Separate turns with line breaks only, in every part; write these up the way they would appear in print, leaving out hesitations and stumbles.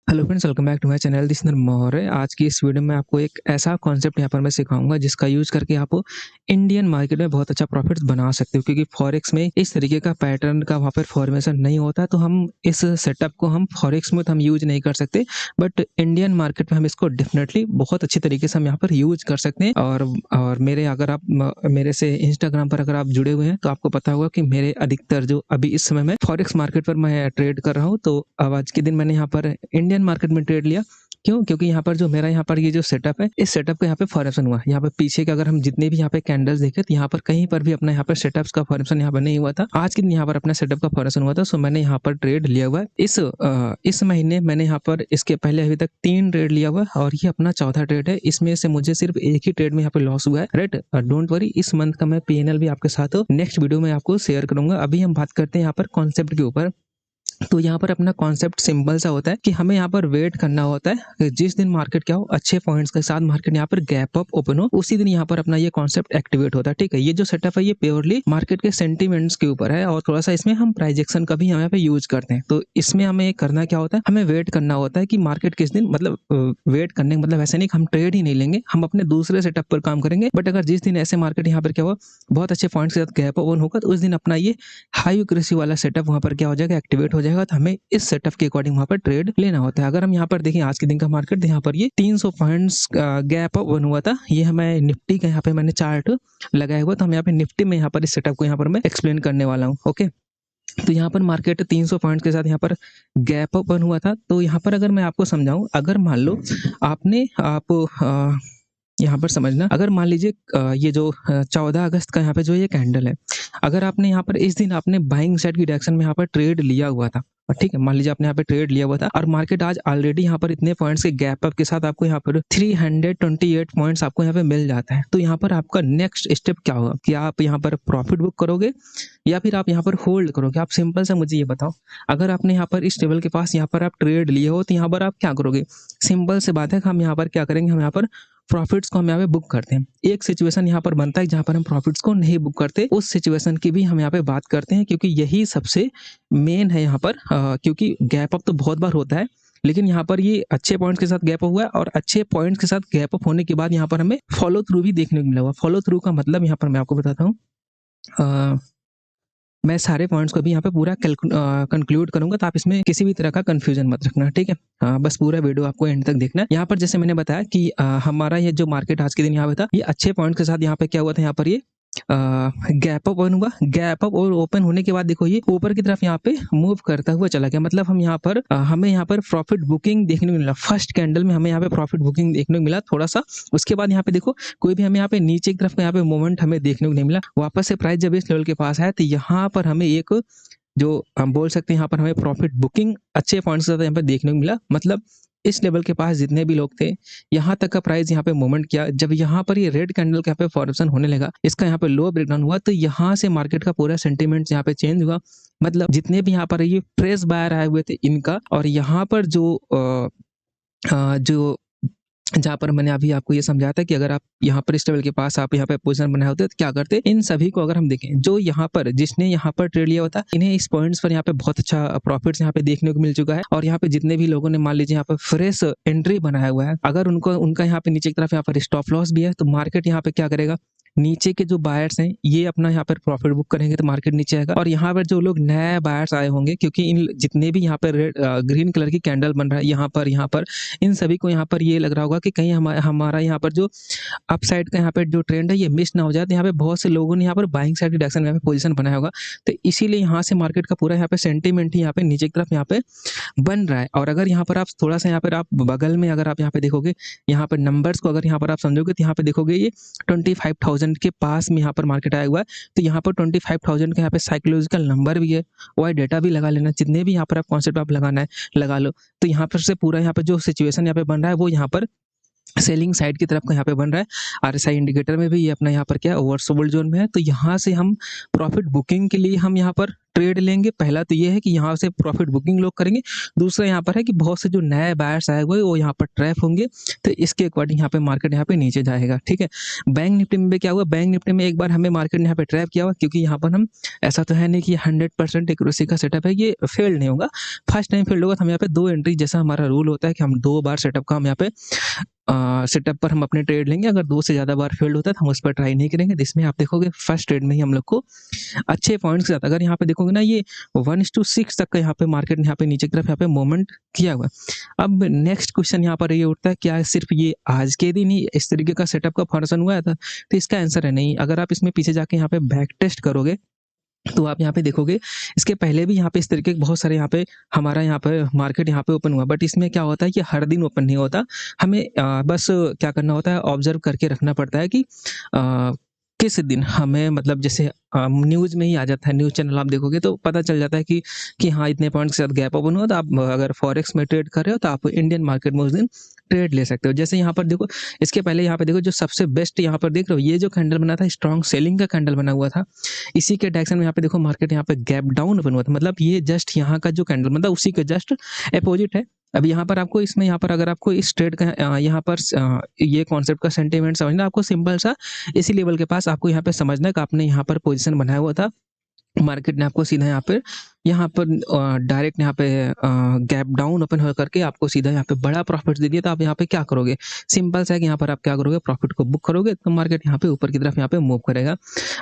Hello friends, welcome back to my channel. This is Maurya. आज की इस वीडियो में आपको एक ऐसा कॉन्सेप्ट यहाँ पर मैं सिखाऊंगा जिसका यूज करके आप इंडियन मार्केट में बहुत अच्छा प्रॉफिट्स बना सकते हो, क्योंकि फॉरेक्स में इस तरीके का पैटर्न का वहाँ पर फॉर्मेशन नहीं होता। तो हम इस सेटअप को हम फॉरेक्स में तो हम यूज नहीं कर सकते, बट इंडियन मार्केट में हम इसको डेफिनेटली बहुत अच्छी तरीके से हम यहाँ पर यूज कर सकते हैं। और मेरे अगर आप मेरे से इंस्टाग्राम पर अगर आप जुड़े हुए हैं तो आपको पता होगा कि मेरे अधिकतर जो अभी इस समय में फॉरेक्स मार्केट पर मैं ट्रेड कर रहा हूँ। तो अब आज के दिन मैंने यहाँ पर इंडियन मार्केट में ट्रेड लिया। क्यों? क्योंकि यहाँ पर जो मेरा यहाँ पर ये जो सेटअप है, इस सेटअप का यहाँ पे फॉर्मेशन हुआ। यहाँ पे पीछे के अगर हम जितने भी यहाँ पे कैंडल्स देखें तो यहाँ पर कहीं पर भी अपना यहाँ पर सेटअप्स का फॉर्मेशन यहाँ पर नहीं हुआ था। आज के दिन यहाँ पर अपना सेटअप का फॉर्मेशन हुआ था, सो मैंने यहाँ पर ट्रेड लिया हुआ है। इस महीने मैंने यहाँ पर इसके पहले अभी तक 3 ट्रेड लिया हुआ है और ये अपना चौथा ट्रेड है। इसमें से मुझे सिर्फ एक ही ट्रेड में यहाँ पे लॉस हुआ है, राइट। डोंट वरी, इस मंथ का मैं पीएनएल भी आपके साथ नेक्स्ट वीडियो में आपको शेयर करूंगा। अभी हम बात करते हैं यहाँ पर कॉन्सेप्ट के ऊपर। तो यहाँ पर अपना कॉन्सेप्ट सिंपल सा होता है कि हमें यहाँ पर वेट करना होता है कि जिस दिन मार्केट क्या हो, अच्छे पॉइंट्स के साथ मार्केट यहाँ पर गैप अप ओपन हो, उसी दिन यहाँ पर अपना ये कॉन्सेप्ट एक्टिवेट होता है। ठीक है, ये जो सेटअप है ये प्योरली मार्केट के सेंटीमेंट्स के ऊपर है और थोड़ा सा इसमें हम प्राइजेक्शन का भी यहाँ पे यूज करते हैं। तो इसमें हमें करना क्या होता है, हमें वेट करना होता है कि मार्केट किस दिन, मतलब वेट करने का मतलब ऐसा नहीं कि हम ट्रेड ही नहीं लेंगे, हम अपने दूसरे सेटअप पर काम करेंगे। बट अगर जिस दिन ऐसे मार्केट यहाँ पर क्या हुआ, बहुत अच्छे पॉइंट्स के साथ गैप ओपन होगा, तो उस दिन अपना ये हाई एक्यूरेसी वाला सेटअप वहाँ पर क्या हो जाएगा, एक्टिवेट हो जाएगा। तो हमें इस सेटअप के अकॉर्डिंग वहाँ पर ट्रेड लेना होता है। अगर हम यहाँ पर देखें आज के दिन का मार्केट, यहाँ पर ये 300 पॉइंट्स गैप अप बना हुआ था। ये हमें निफ्टी का यहाँ पे मैंने चार्ट लगाया हुआ, तो हम यहाँ पे निफ्टी में यहाँ पर इस सेटअप को यहाँ पर मैं एक्सप्लेन करने वाला हूँ। ओके, तो यहाँ पर मार्केट 300 पॉइंट्स के साथ यहाँ पर गैप अप बन हुआ था। तो यहाँ पर अगर मैं आपको समझाऊं, अगर मान लो आप यहाँ पर समझना, अगर मान लीजिए ये जो 14 अगस्त का यहाँ पे जो ये कैंडल है, अगर आपने यहाँ पर इस दिन आपने बाइंग साइड की डायरेक्शन में यहाँ पर ट्रेड लिया हुआ था, और ठीक है, मान लीजिए आपने यहाँ पे ट्रेड लिया हुआ था और मार्केट आज ऑलरेडी यहाँ पर इतने पॉइंट्स के गैप अप के साथ आपको यहाँ पर 328 पॉइंट्स आपको यहाँ पे मिल जाता है। तो यहाँ पर आपका नेक्स्ट स्टेप क्या होगा कि आप यहाँ पर प्रॉफिट बुक करोगे या फिर आप यहाँ पर होल्ड करोगे? आप सिंपल सा मुझे ये बताओ। अगर आपने यहाँ पर इस टेबल के पास यहाँ पर आप ट्रेड लिए हो तो यहाँ पर आप क्या करोगे? सिंपल से बात है कि हम यहाँ पर क्या करेंगे, हम यहाँ पर प्रॉफिट्स को हम यहाँ पे बुक करते हैं। एक सिचुएशन यहाँ पर बनता है जहाँ पर हम प्रॉफिट्स को नहीं बुक करते, उस सिचुएशन की भी हम यहाँ पे बात करते हैं, क्योंकि यही सबसे मेन है यहाँ पर। क्योंकि गैप अप तो बहुत बार होता है, लेकिन यहाँ पर ये अच्छे पॉइंट्स के साथ गैप अप हुआ है और अच्छे पॉइंट्स के साथ गैप अप होने के बाद यहाँ पर हमें फॉलो थ्रू भी देखने को मिला हुआ। फॉलो थ्रू का मतलब यहाँ पर मैं आपको बताता हूँ। मैं सारे पॉइंट्स को भी यहाँ पे पूरा कंक्लूड करूंगा, तो आप इसमें किसी भी तरह का कंफ्यूजन मत रखना, ठीक है। बस पूरा वीडियो आपको एंड तक देखना है। यहाँ पर जैसे मैंने बताया कि हमारा ये जो मार्केट आज के दिन यहाँ पे था, ये अच्छे पॉइंट के साथ यहाँ पे क्या हुआ था, यहाँ पर ये गैप अप ओपन हुआ। गैप अप और ओपन होने के बाद देखो ये ऊपर की तरफ यहाँ पे मूव करता हुआ चला गया। मतलब हम यहाँ पर हमें यहाँ पर प्रॉफिट बुकिंग देखने को मिला। फर्स्ट कैंडल में हमें यहाँ पे प्रॉफिट बुकिंग देखने को मिला थोड़ा सा। उसके बाद यहाँ पे देखो कोई भी हमें यहाँ पे नीचे की तरफ का यहाँ पे मोमेंट हमें देखने को नहीं मिला। वापस से प्राइस जब इस लेवल के पास आया तो यहाँ पर हमें एक, जो हम बोल सकते हैं, यहाँ पर हमें प्रॉफिट बुकिंग अच्छे पॉइंट्स से यहाँ पे देखने को मिला। मतलब इस लेवल के पास जितने भी लोग थे, यहाँ तक का प्राइस यहाँ पे मूवमेंट किया। जब यहाँ पर ये रेड कैंडल का यहाँ पे फॉर्मेशन होने लगा, इसका यहाँ पे लो ब्रेकडाउन हुआ, तो यहाँ से मार्केट का पूरा सेंटीमेंट यहाँ पे चेंज हुआ। मतलब जितने भी यहाँ पर ये फ्रेश बायर आए हुए थे इनका, और यहाँ पर जो जहाँ पर मैंने अभी आपको ये समझाया था कि अगर आप यहाँ पर इस लेवल के पास आप यहाँ पे पोजीशन बनाए होते तो क्या करते, इन सभी को अगर हम देखें, जो यहाँ पर जिसने यहाँ पर ट्रेड लिया होता, इन्हें इस पॉइंट्स पर यहाँ पे बहुत अच्छा प्रॉफिट्स यहाँ पे देखने को मिल चुका है। और यहाँ पे जितने भी लोगों ने मान लीजिए यहाँ पे फ्रेश एंट्री बनाया हुआ है, अगर उनका यहाँ पे नीचे की तरफ यहाँ पर स्टॉप लॉस भी है, तो मार्केट यहाँ पे क्या करेगा, नीचे के जो बायर्स हैं ये अपना यहाँ पर प्रॉफिट बुक करेंगे तो मार्केट नीचे आएगा। और यहाँ पर जो लोग नए बायर्स आए होंगे, क्योंकि इन जितने भी यहाँ पर ग्रीन कलर की कैंडल बन रहा है यहाँ पर इन सभी को यहाँ पर ये लग रहा होगा कि कहीं हमारा यहाँ पर जो अपसाइड का यहाँ पे जो ट्रेंड है ये मिस ना हो जाए। तो यहाँ पे बहुत से लोगों ने यहाँ पर बाइंग साइड की डायरेक्शन में यहाँ पे पोजीशन बनाया होगा, तो इसीलिए यहाँ से मार्केट का पूरा यहाँ पे सेंटीमेंट ही यहाँ पे नीचे की तरफ यहाँ पे बन रहा है। और अगर यहाँ पर आप थोड़ा सा यहाँ पर आप बगल में अगर आप यहाँ पे देखोगे, यहाँ पर नंबर्स को अगर यहाँ पर आप समझोगे, तो यहाँ पे देखोगे ये 25,000 के पास में यहाँ पर मार्केट आया हुआ है। तो यहाँ पर 25,000 का यहाँ पे साइकोलॉजिकल नंबर भी है, और डेटा भी लगा लेना, जितने भी यहाँ पर आप कॉन्सेप्ट आप लगाना है लगा लो। तो यहाँ पर से पूरा यहाँ पे जो सिचुएशन यहाँ पे बन रहा है वो यहाँ पर सेलिंग साइड की तरफ का यहाँ पे बन रहा है। आरएसआई इंडिकेटर में भी ये अपना यहाँ पर क्या ओवरसोल्ड जोन में है। तो यहाँ से हम प्रॉफिट बुकिंग के लिए हम यहाँ पर ट्रेड लेंगे। पहला तो ये है कि यहाँ से प्रॉफिट बुकिंग लोग करेंगे, दूसरा यहाँ पर है कि बहुत से जो नए बायर्स आए हुए वो यहाँ पर ट्रैप होंगे, तो इसके अकॉर्डिंग यहाँ पे मार्केट यहाँ पे नीचे जाएगा, ठीक है। बैंक निफ्टी में भी क्या हुआ, बैंक निफ्टी में एक बार हमें मार्केट ने यहाँ पे ट्रैप किया हुआ, क्योंकि यहाँ पर हम ऐसा तो है नहीं कि 100% एक्यूरेसी का सेटअप है, ये फेल नहीं होगा। फर्स्ट टाइम फेल होगा तो हम यहाँ पे 2 एंट्री, जैसा हमारा रूल होता है कि हम 2 बार सेटअप का हम यहाँ पे सेटअप पर हम अपने ट्रेड लेंगे। अगर 2 से ज़्यादा बार फेल्ड होता है तो हम उस पर ट्राई नहीं करेंगे। इसमें आप देखोगे फर्स्ट ट्रेड में ही हम लोग को अच्छे पॉइंट्स के साथ, अगर यहाँ पे देखोगे ना, ये 1:6 तक का यहाँ पे मार्केट ने यहाँ पे नीचे की तरफ यहाँ पे मूवमेंट किया हुआ है। अब नेक्स्ट क्वेश्चन यहाँ पर ये उठता है, क्या सिर्फ ये आज के दिन ही इस तरीके का सेटअप का फॉर्मेशन हुआ था? तो इसका आंसर है नहीं। अगर आप इसमें पीछे जाके यहाँ पे बैक टेस्ट करोगे तो आप यहाँ पे देखोगे इसके पहले भी यहाँ पे इस तरीके के बहुत सारे यहाँ पे हमारा यहाँ पे मार्केट यहाँ पे ओपन हुआ, बट इसमें क्या होता है कि हर दिन ओपन नहीं होता। हमें बस क्या करना होता है, ऑब्जर्व करके रखना पड़ता है कि किस दिन हमें, मतलब जैसे न्यूज़ में ही आ जाता है, न्यूज़ चैनल आप देखोगे तो पता चल जाता है कि हाँ इतने पॉइंट्स के साथ गैप ओपन हुआ। तो आप अगर फॉरेक्स में ट्रेड कर रहे हो तो आप इंडियन मार्केट में उस दिन ट्रेड ले सकते हो। जैसे यहाँ पर देखो, इसके पहले यहाँ पे देखो जो सबसे बेस्ट यहाँ पर देख रहे हो, ये जो कैंडल बना था स्ट्रॉन्ग सेलिंग का कैंडल बना हुआ था, इसी के डायरेक्शन में यहाँ पे देखो मार्केट यहाँ पे गैप डाउन ओपन हुआ था। मतलब ये जस्ट यहाँ का जो कैंडल बना था उसी के जस्ट अपोजिट है। अब यहाँ पर आपको इसमें यहाँ पर अगर आपको इस ट्रेड का यहाँ पर ये कॉन्सेप्ट का सेंटीमेंट समझना, आपको सिंपल सा इसी लेवल के पास आपको यहाँ पे समझना है कि आपने यहाँ पर पोजीशन बनाया हुआ था, मार्केट ने आपको सीधा यहाँ पर डायरेक्ट यहाँ पे गैप डाउन ओपन हो करके आपको सीधा यहाँ पे बड़ा प्रॉफिट दे दिया। तो आप यहाँ पे क्या करोगे, सिंपल सा है कि यहाँ पर आप क्या करोगे, प्रॉफिट को बुक करोगे तो मार्केट यहाँ पे ऊपर की तरफ यहाँ पे मूव करेगा।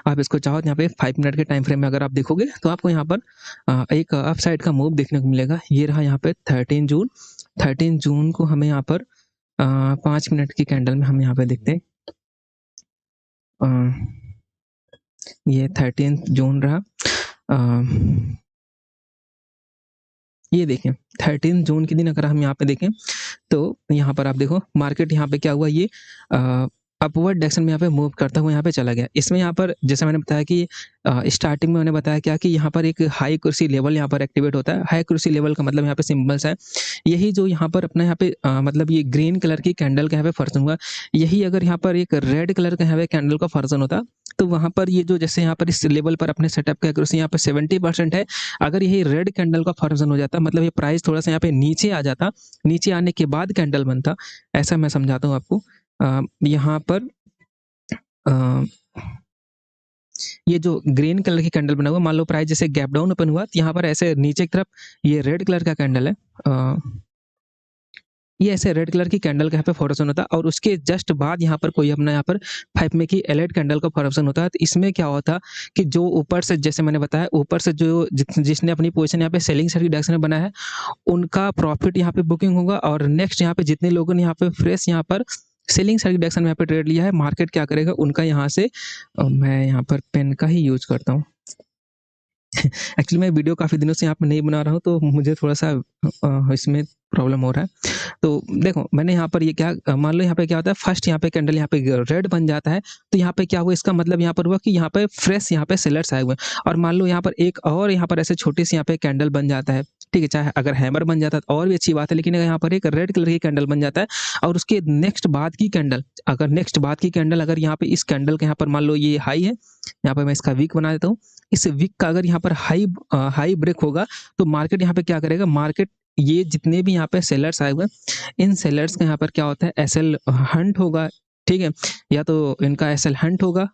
आप इसको चाहो तो यहाँ पे 5 मिनट के टाइम फ्रेम में अगर आप देखोगे तो आपको यहाँ पर एक अप साइड का मूव देखने को मिलेगा। ये रहा यहाँ पे 13 जून को हमें यहाँ पर 5 मिनट की कैंडल में हम यहाँ पे देखते हैं, ये 13 जून रहा। ये देखें 13 जून के दिन अगर हम यहाँ पे देखें तो यहाँ पर आप देखो मार्केट यहाँ पे क्या हुआ, ये अपवर्ड डायरेक्शन में यहाँ पे मूव करता हुआ यहाँ पे चला गया। इसमें यहाँ पर जैसे मैंने बताया कि स्टार्टिंग में मैंने बताया क्या कि यहाँ पर एक हाई कुर्सी लेवल यहाँ पर एक्टिवेट होता है। हाई कुर्सी लेवल का मतलब यहाँ पे सिंबल है, यही जो यहाँ पर अपना यहाँ पे मतलब ये ग्रीन कलर की कैंडल का यहाँ पे फॉर्मेशन हुआ, यही अगर यहाँ पर एक रेड कलर का यहाँ पे कैंडल का फॉर्मेशन होता तो वहाँ पर ये जो जैसे यहाँ पर इस लेवल पर अपने सेटअप का एक्यूरेसी यहाँ पे 70% है, अगर यही रेड कैंडल का फॉर्मेशन हो जाता, मतलब ये प्राइस थोड़ा सा यहाँ पे नीचे आ जाता, नीचे आने के बाद कैंडल बनता, ऐसा मैं समझाता हूँ आपको। यहाँ पर ये जो ग्रीन कलर की कैंडल बना हुआ, मान लो प्राइस जैसे गैप डाउन ओपन हुआ तो यहाँ पर ऐसे नीचे की तरफ ये रेड कलर का कैंडल है, ये ऐसे रेड कलर की कैंडल का यहाँ पे फॉर्मेशन होता है और उसके जस्ट बाद यहाँ पर कोई अपना यहाँ पर 5 में की एलाइट कैंडल का फॉर्मेशन होता है। तो इसमें क्या होता कि जो ऊपर से जैसे मैंने बताया, ऊपर से जो जिसने अपनी पोजीशन यहाँ पे सेलिंग साइड की डायरेक्शन में बनाया है उनका प्रॉफिट यहाँ पे बुकिंग होगा, और नेक्स्ट यहाँ पे जितने लोगों ने यहाँ पे फ्रेश यहाँ पर सेलिंग साइड की डायरेक्शन में यहाँ पे ट्रेड लिया है, मार्केट क्या करेगा उनका यहाँ से, मैं यहाँ पर पेन का ही यूज करता हूँ। एक्चुअली मैं वीडियो काफ़ी दिनों से यहाँ पे नहीं बना रहा हूँ तो मुझे थोड़ा सा इसमें प्रॉब्लम हो रहा है। तो देखो मैंने यहाँ पर ये क्या मान लो यहाँ पे क्या होता है, फर्स्ट यहाँ पे कैंडल यहाँ पे रेड बन जाता है तो यहाँ पे क्या हुआ, इसका मतलब यहाँ पर हुआ कि यहाँ पे फ्रेश यहाँ पे सेलर्स आए हुए हैं। और मान लो यहाँ पर एक और यहाँ पर ऐसे छोटी सी यहाँ पे कैंडल बन जाता है, ठीक है, चाहे अगर हैमर बन जाता है तो और भी अच्छी बात है, लेकिन अगर यहाँ पर एक रेड कलर की कैंडल बन जाता है और उसके नेक्स्ट बाद की कैंडल, अगर नेक्स्ट बाद की कैंडल अगर यहाँ पे इस कैंडल के यहाँ पर मान लो ये हाई है, यहाँ पर मैं इसका वीक बना देता हूँ, इस वीक का अगर यहाँ पर हाई ब्रेक होगा तो मार्केट यहाँ पे क्या करेगा, मार्केट ये जितने भी यहाँ पे सेलर्स आए हुए इन सेलर्स का यहाँ पर क्या होता है, एसएल हंट होगा, ठीक है, या तो इनका एसएल हंट होगा,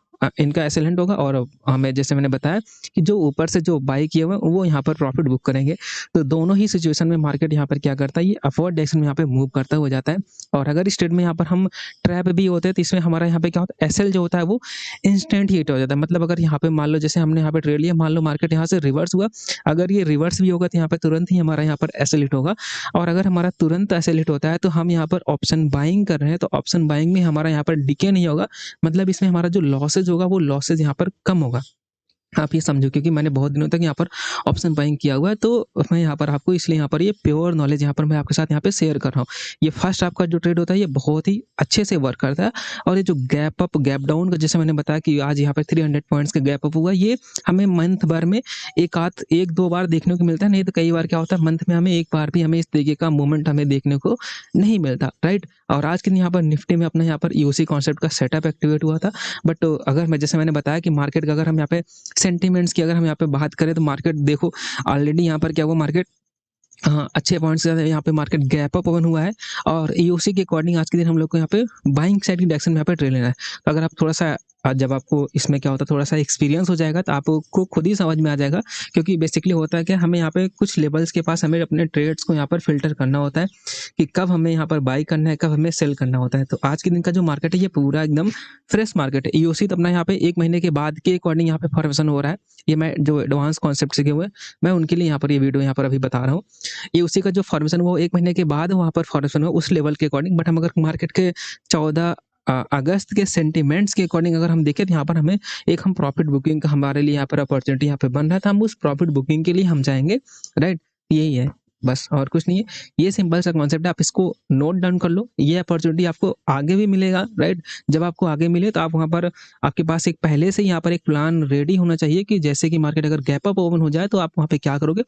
और हमें जैसे मैंने बताया कि जो ऊपर से जो बाई किए हुए वो यहाँ पर प्रॉफिट बुक करेंगे। तो दोनों ही सिचुएशन में मार्केट यहाँ पर क्या करता है, ये अपवर्ड डायरेक्शन में यहाँ पे मूव करता हो जाता है। और अगर इस ट्रेड में यहाँ पर हम ट्रैप भी होते हैं तो इसमें हमारा यहाँ पे क्या होता है, एसएल जो होता है वो इंस्टेंट हिट हो जाता है। मतलब अगर यहाँ पे मान लो जैसे हमने यहाँ पे ट्रेड लिया, मान लो मार्केट यहाँ से रिवर्स हुआ, अगर ये रिवर्स भी होगा तो यहाँ पे तुरंत ही हमारा यहाँ पर एसएल हिट होगा, और अगर हमारा तुरंत एसएल हिट होता है तो हम यहाँ पर ऑप्शन बाइंग कर रहे हैं, तो ऑप्शन बाइंग में हमारा यहाँ पर डिके नहीं होगा, मतलब इसमें हमारा जो लॉसेज होगा वो लॉसेज यहाँ पर कम होगा। आप ये समझो, क्योंकि मैंने बहुत दिनों तक यहाँ पर ऑप्शन बाइंग किया हुआ है तो मैं यहाँ पर आपको इसलिए यहाँ पर ये प्योर नॉलेज यहाँ पर मैं आपके साथ यहाँ पे शेयर कर रहा हूँ। ये फर्स्ट आपका जो ट्रेड होता है ये बहुत ही अच्छे से वर्क करता है, और ये जो गैप अप गैप डाउन का जैसे मैंने बताया कि आज यहाँ पर 300 पॉइंट्स का गैप अप हुआ, ये हमें मंथ भर में एक दो बार देखने को मिलता है, नहीं तो कई बार क्या होता है मंथ में हमें एक बार भी हमें इस तरीके का मूवमेंट हमें देखने को नहीं मिलता, राइट। और आज के दिन यहाँ पर निफ्टी में अपना यहाँ पर ईओसी कॉन्सेप्ट का सेटअप एक्टिवेट हुआ था। बट अगर मैं जैसे मैंने बताया कि मार्केट का अगर हम यहाँ पे सेंटिमेंट्स की अगर हम यहाँ पे बात करें तो मार्केट देखो ऑलरेडी यहाँ पर क्या हुआ, मार्केट हाँ, अच्छे पॉइंट्स के साथ यहाँ पे मार्केट गैप अप ओपन हुआ है और ईओसी के अकॉर्डिंग आज के दिन हम लोग को यहाँ पे बाइंग साइड की डायरेक्शन में यहाँ पे ट्रेड लेना है। तो अगर आप थोड़ा-सा जब आपको इसमें क्या होता है थोड़ा-सा एक्सपीरियंस हो जाएगा तो आपको खुद ही समझ में आ जाएगा, क्योंकि बेसिकली होता है क्या, हमें यहाँ पे कुछ लेवल्स के पास हमें अपने ट्रेड्स को यहाँ पर फ़िल्टर करना होता है कि कब हमें यहाँ पर बाय करना है, कब हमें सेल करना होता है। तो आज के दिन का जो मार्केट है ये पूरा एकदम फ्रेश मार्केट है। ईओसी तो अपना यहाँ पे 1 महीने के बाद के अकॉर्डिंग यहाँ पे फॉर्मेशन हो रहा है। ये मैं जो एडवांस कॉन्सेप्ट सीखे हुए हैं, मैं उनके लिए यहाँ पर ये वीडियो यहाँ पर अभी बता रहा हूँ। ये उसी का जो फॉर्मेशन वो 1 महीने के बाद वहाँ पर फॉर्मेशन हुआ उस लेवल के अकॉर्डिंग। बट हम अगर मार्केट के 14 अगस्त के सेंटिमेंट्स के अकॉर्डिंग अगर हम देखें तो यहाँ पर हमें एक हम प्रॉफिट बुकिंग का हमारे लिए यहाँ पर अपॉर्चुनिटी यहाँ पे बन रहा था, हम उस प्रॉफिट बुकिंग के लिए हम जाएँगे, राइट? यही है, बस और कुछ नहीं है। ये सिंपल सा कॉन्सेप्ट है, आप इसको नोट डाउन कर लो। ये अपॉर्चुनिटी आपको आगे भी मिलेगा, राइट? जब आपको आगे मिले तो आप वहाँ पर आपके पास एक पहले से यहाँ पर एक प्लान रेडी होना चाहिए कि जैसे कि मार्केट अगर गैप अप ओपन हो जाए तो आप वहाँ पे क्या करोगे?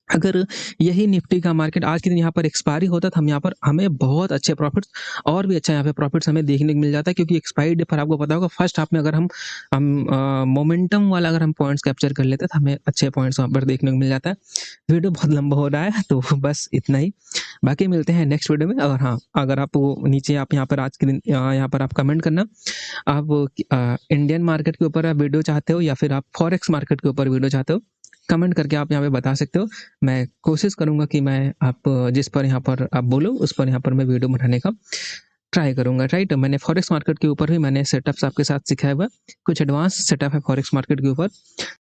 अगर यही निफ्टी का मार्केट आज के दिन यहाँ पर एक्सपायरी होता तो हम यहाँ पर हमें बहुत अच्छे प्रॉफिट्स और भी अच्छा यहाँ पे प्रॉफिट्स हमें देखने को मिल जाता है, क्योंकि एक्सपायरी डे पर आपको पता होगा फर्स्ट हाफ में अगर हम मोमेंटम वाला अगर हम पॉइंट्स कैप्चर कर लेते हैं तो हमें अच्छे पॉइंट्स वहाँ पर देखने को मिल जाता है। वीडियो बहुत लंबा हो रहा है तो बस इतना ही, बाकी मिलते हैं नेक्स्ट वीडियो में। और हाँ, अगर आप नीचे आप यहाँ पर आज के दिन यहाँ पर आप कमेंट करना आप इंडियन मार्केट के ऊपर आप वीडियो चाहते हो या फिर आप फॉरेक्स मार्केट के ऊपर वीडियो चाहते हो, कमेंट करके आप यहाँ पे बता सकते हो। मैं कोशिश करूँगा कि मैं आप जिस पर यहाँ पर आप बोलो उस पर यहाँ पर मैं वीडियो बनाने का ट्राई करूँगा, राइट? मैंने फॉरेक्स मार्केट के ऊपर भी मैंने सेटअप्स आपके साथ सिखाया हुआ है, कुछ एडवांस सेटअप है फॉरेक्स मार्केट के ऊपर।